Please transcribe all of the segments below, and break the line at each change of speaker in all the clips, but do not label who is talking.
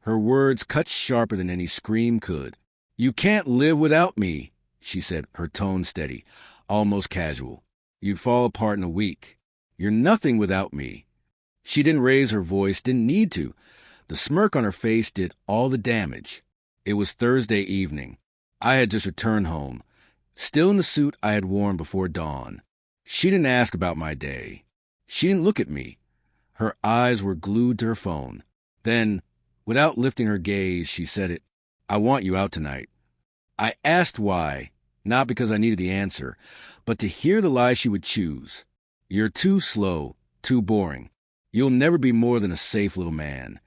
Her words cut sharper than any scream could. "You can't live without me," she said, her tone steady, almost casual. "You'd fall apart in a week. You're nothing without me." She didn't raise her voice, didn't need to. The smirk on her face did all the damage. It was Thursday evening. I had just returned home, still in the suit I had worn before dawn. She didn't ask about my day. She didn't look at me. Her eyes were glued to her phone. Then, without lifting her gaze, she said it. "I want you out tonight." I asked why, not because I needed the answer, but to hear the lie she would choose. "You're too slow, too boring. You'll never be more than a safe little man."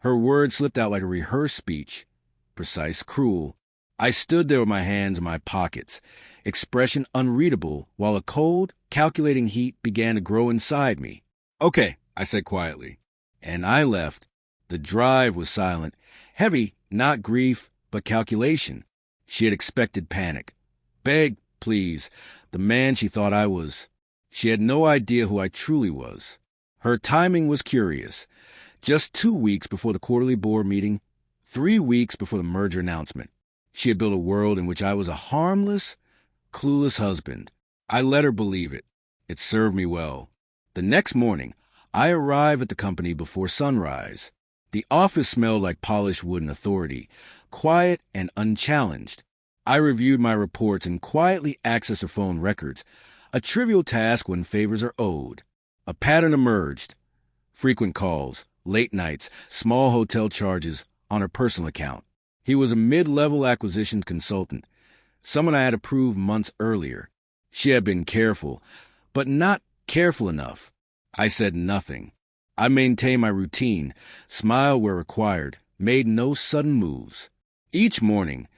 Her words slipped out like a rehearsed speech. Precise, cruel. I stood there with my hands in my pockets, expression unreadable, while a cold, calculating heat began to grow inside me. "Okay," I said quietly. And I left. The drive was silent, heavy, not grief, but calculation. She had expected panic. Beg, please, the man she thought I was. She had no idea who I truly was. Her timing was curious. Just 2 weeks before the quarterly board meeting, 3 weeks before the merger announcement. She had built a world in which I was a harmless, clueless husband. I let her believe it. It served me well. The next morning, I arrived at the company before sunrise. The office smelled like polished wood and authority, quiet and unchallenged. I reviewed my reports and quietly accessed her phone records, a trivial task when favors are owed. A pattern emerged. Frequent calls, late nights, small hotel charges on her personal account. He was a mid-level acquisitions consultant, someone I had approved months earlier. She had been careful, but not careful enough. I said nothing. I maintained my routine, smiled where required, made no sudden moves. Each morning,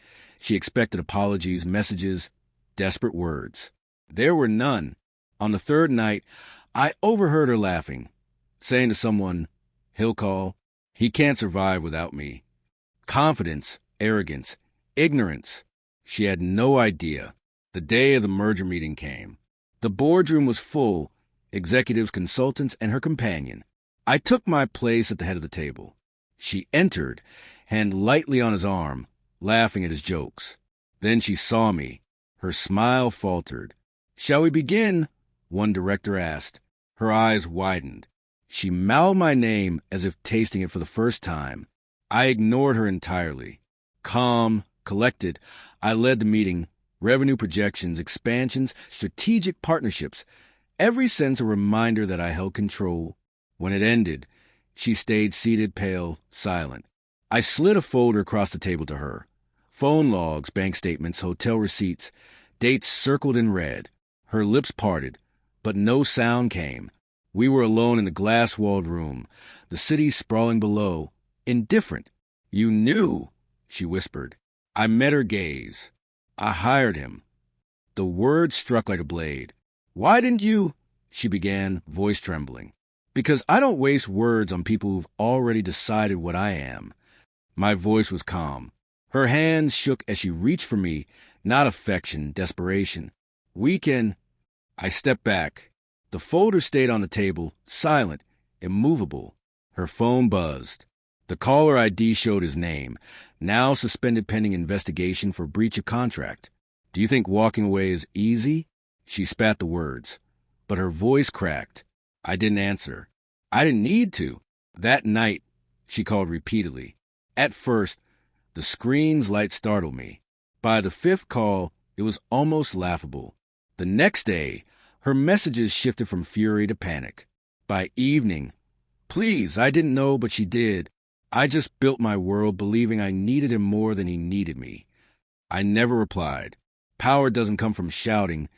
she expected apologies, messages, desperate words. There were none. On the third night, I overheard her laughing, saying to someone, "He'll call. He can't survive without me." Confidence, arrogance, ignorance. She had no idea. The day of the merger meeting came. The boardroom was full, executives, consultants, and her companion. I took my place at the head of the table. She entered, hand lightly on his arm, laughing at his jokes. Then she saw me. Her smile faltered. "Shall we begin?" one director asked. Her eyes widened. She mouthed my name as if tasting it for the first time. I ignored her entirely. Calm, collected, I led the meeting. Revenue projections, expansions, strategic partnerships. Every sense a reminder that I held control. When it ended, she stayed seated, pale, silent. I slid a folder across the table to her. Phone logs, bank statements, hotel receipts, dates circled in red. Her lips parted, but no sound came. We were alone in the glass-walled room, the city sprawling below, indifferent. "You knew," she whispered. I met her gaze. "I hired him." The word struck like a blade. "Why didn't you?" she began, voice trembling. "Because I don't waste words on people who've already decided what I am." My voice was calm. Her hands shook as she reached for me, not affection, desperation. "We can—" I stepped back. The folder stayed on the table, silent, immovable. Her phone buzzed. The caller ID showed his name, now suspended pending investigation for breach of contract. "Do you think walking away is easy?" She spat the words, but her voice cracked. I didn't answer. I didn't need to. That night, she called repeatedly. At first, the screen's light startled me. By the fifth call, it was almost laughable. The next day, her messages shifted from fury to panic. By evening, "Please, I didn't know, but she did. I just built my world believing I needed him more than he needed me." I never replied. Power doesn't come from shouting,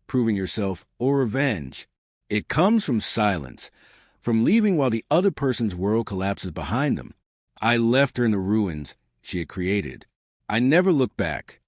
proving yourself, or revenge. It comes from silence, from leaving while the other person's world collapses behind them. I left her in the ruins she had created. I never looked back.